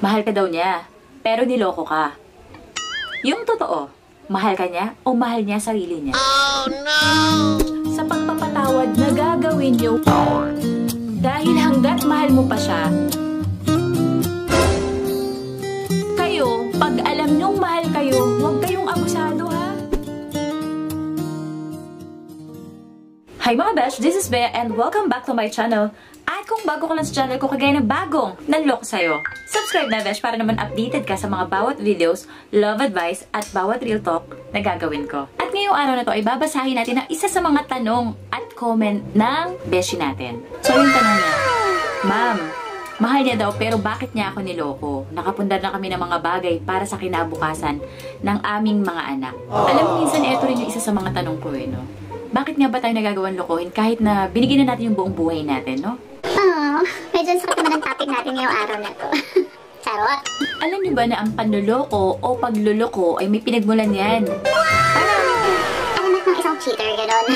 mahal ka daw niya, pero niloko ka. Yung totoo, mahal ka niya o mahal niya sarili niya? Oh no! Sa pagpapatawad na gagawin niyo, dahil hanggat mahal mo pa siya, kayo, pag alam niyong mahal kayo, huwag kayong abusado, ha? Hi mga besh, this is Bea and welcome back to my channel. At kung bago ka lang sa channel ko, kagaya ng bagong nanloko sa'yo, subscribe na besh para naman updated ka sa mga bawat videos, love advice, at bawat real talk na gagawin ko. At ngayong araw na to ay babasahin natin ang isa sa mga tanong at comment ng beshi natin. So yung tanong niya, Ma'am, mahal niya daw pero bakit niya ako niloko? Nakapundar na kami ng mga bagay para sa kinabukasan ng aming mga anak. Alam mo, minsan ito rin yung isa sa mga tanong ko no? Bakit nga ba tayo nagagawang lokohin kahit na binigyan na natin yung buong buhay natin, no? Medyo sakit naman ang topic natin ngayong araw na to. Charot! Alam niyo ba na ang panloloko o pagluloko ay may pinagmulan yan? Parang anak ng isang cheater, gano'n.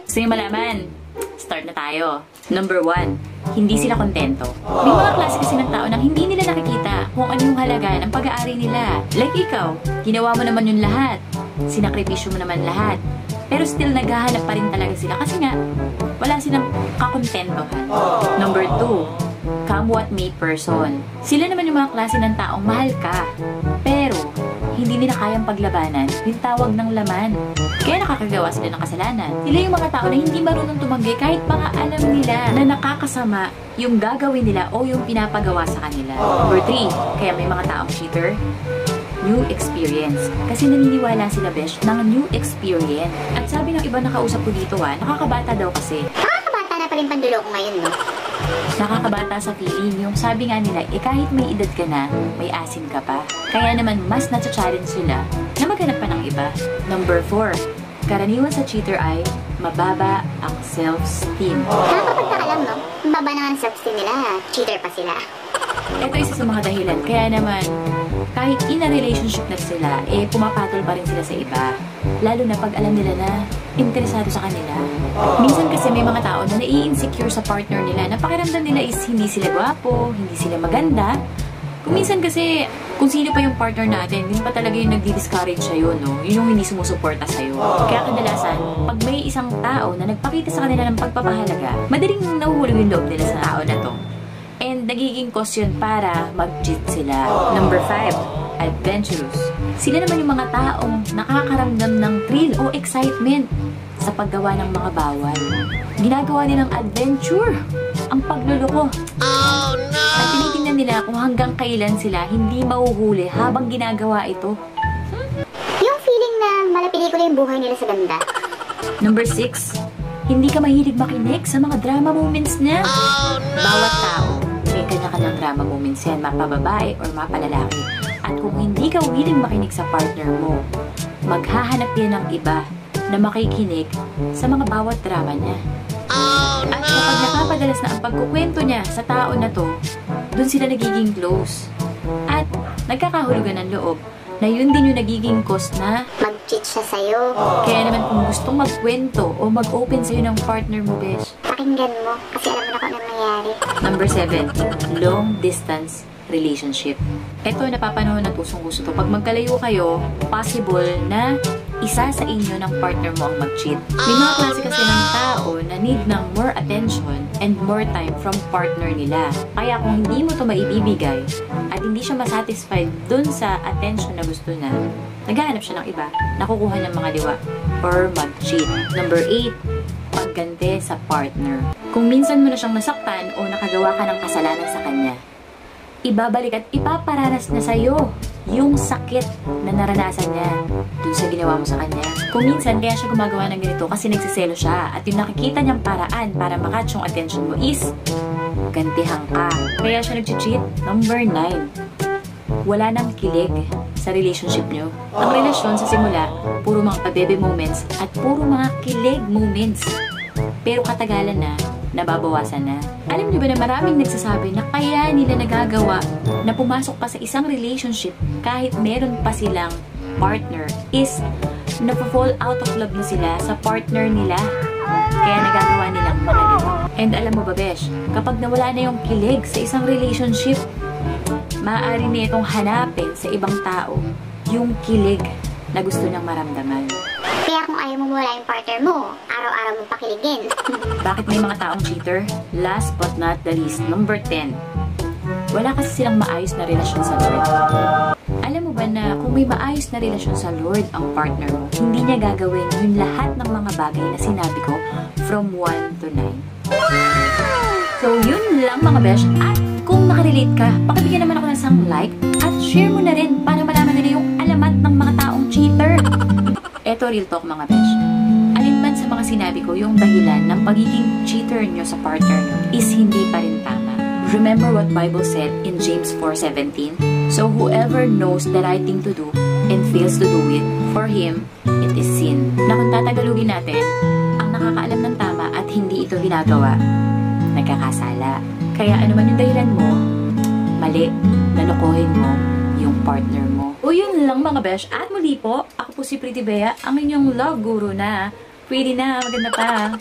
Gusto niyo malaman? Start na tayo. Number 1, hindi sila kontento. May mga klase kasi ng tao na hindi nila nakikita kung ano yung halaga ng pag-aari nila. Like ikaw, ginawa mo naman yung lahat. Sinakripisyo mo naman lahat. Pero still naghahanap pa rin talaga sila kasi nga wala silang kakontentohan. Number 2, come what may person. Sila naman yung mga klase ng taong mahal ka, pero hindi nila kayang paglabanan yung tawag ng laman. Kaya nakakagawa sila ng kasalanan. Sila yung mga tao na hindi marunong tumanggi kahit baka alam nila na nakakasama yung gagawin nila o yung pinapagawa sa kanila. Number 3, kaya may mga taong cheater, new experience. Kasi naniniwala sila, besh, ng new experience. At sabi ng iba nakausap ko dito, nakakabata daw kasi. Nakakabata na pa rin panduloko ngayon, no? Nakakabata sa feeling. Yung sabi nga nila, kahit may edad ka na, may asin ka pa. Kaya naman, mas na-challenge sila na maghanap pa ng iba. Number 4, karaniwan sa cheater ay mababa ang self-esteem. Nakakapagtaka lang, no? Ang baba naman ang self-esteem nila, cheater pa sila. Ito isa sa mga dahilan. Kaya naman, kahit in a relationship na sila, pumapatol pa rin sila sa iba. Lalo na pag alam nila na interesado sa kanila. Minsan kasi may mga tao na nai-insecure sa partner nila na pakiramdam nila is hindi sila gwapo, hindi sila maganda. Kung minsan kasi, kung sino pa yung partner natin, yun pa talaga yung nagdi-discourage sa'yo, no? Yun yung hindi sumusuporta sa'yo. Kaya kadalasan, pag may isang tao na nagpakita sa kanila ng pagpapahalaga, madaling nahuhulog yung loob nila sa tao na to. And nagiging cause yun para mag-cheat sila. Number 5, adventurous. Sila naman yung mga taong nakakaramdam ng thrill o excitement sa paggawa ng mga bawal. Ginagawa nilang adventure ang pagluloko. Oh no! At tinitingnan nila kung hanggang kailan sila hindi mahuhuli habang ginagawa ito. Yung feeling na malapilikula yung buhay nila sa ganda. Number 6, hindi ka mahilig makinig sa mga drama moments niya. Oh no! Bawat tao, may kanya-kanyang drama moments yan, mapababae or mapalalaki. At kung hindi ka willing makinig sa partner mo, maghahanap yan ng iba na makikinig sa mga bawat drama niya. Oh no! At kapag nakapadalas na ang pagkukwento niya sa tao na to, dun sila nagiging close. At nagkakahulugan ng loob na yun din yung nagiging cause na mag-cheat siya sa'yo. Kaya naman kung gustong magkwento o mag-open sa'yo ng partner mo, besh, pakinggan mo kasi alam mo na kung anong nangyayari. Number 7, long distance relationship. Ito, napapanahon at usong-gusto to. Pag magkalayo kayo, possible na isa sa inyo ng partner mo ang mag-cheat. May mga klase kasi ng tao na need ng more attention and more time from partner nila. Kaya kung hindi mo to maibibigay at hindi siya masatisfied dun sa attention na gusto na, naghahanap siya ng iba, nakukuha ng mga liwa, or mag-cheat. Number 8, pagganti sa partner. Kung minsan mo na siyang nasaktan o nakagawa ka ng kasalanan sa kanya, ibabalik at ipaparanas na sa'yo yung sakit na naranasan niya dun sa ginawa mo sa kanya. Kung minsan, kaya siya gumagawa ng ganito kasi nagsiselo siya at yung nakikita niyang paraan para makatch yung attention mo is gantihan ka. Kaya siya nag-cheat. Number 9, wala nang kilig sa relationship niyo. Ang relasyon sa simula, puro mga pabebe moments at puro mga kilig moments. Pero katagalan na, nababawasan na. Alam niyo ba na maraming nagsasabi na kaya nila nagagawa na pumasok pa sa isang relationship kahit meron pa silang partner is napafall out of love na sila sa partner nila. Kaya nagagawa nilang makaliwa. And alam mo ba, besh, kapag nawala na yung kilig sa isang relationship, maaari niya itong hanapin sa ibang tao yung kilig na gusto niyang maramdaman. Kaya kung ayaw mo mawala yung partner mo, araw-araw mo pakiligin. Bakit may mga taong cheater? Last but not the least, number 10. Wala kasi silang maayos na relasyon sa Lord. Alam mo ba na kung may maayos na relasyon sa Lord ang partner mo, hindi niya gagawin yung lahat ng mga bagay na sinabi ko from 1 to 9. So, yun lang mga besh. At kung nakarelate ka, pakibigyan naman ako ng isang like at share mo na rin para malaman nila yung alamat ng mga taong cheater. Eto, real talk mga besh. Alin man sa mga sinabi ko, yung dahilan ng pagiging cheater nyo sa partner nyo is hindi pa rin tama. Remember what Bible said in James 4:17? So whoever knows the right thing to do and fails to do it, for him, it is sin. Na kung tatagalugin natin, ang nakakaalam ng tama at hindi ito ginagawa, nagkakasala. Kaya ano man yung dahilan mo, mali, nalokohin mo yung partner mo. O yun lang mga besh. At muli po, ako po si Pretty Bea, ang inyong love guru na pretty na, maganda pa.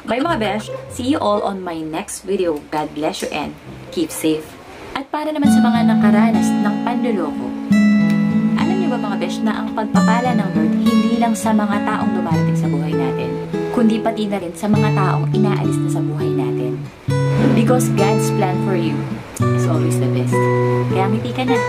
Bye mga besh. See you all on my next video. God bless you and keep safe. At para naman sa mga nakaranas ng panloloko, alam niyo ba mga besh na ang pagpapala ng Lord hindi lang sa mga taong dumarating sa buhay natin, kundi pati na rin sa mga taong inaalis na sa buhay natin. Because God's plan for you is always the best. Kaya ngiti ka na.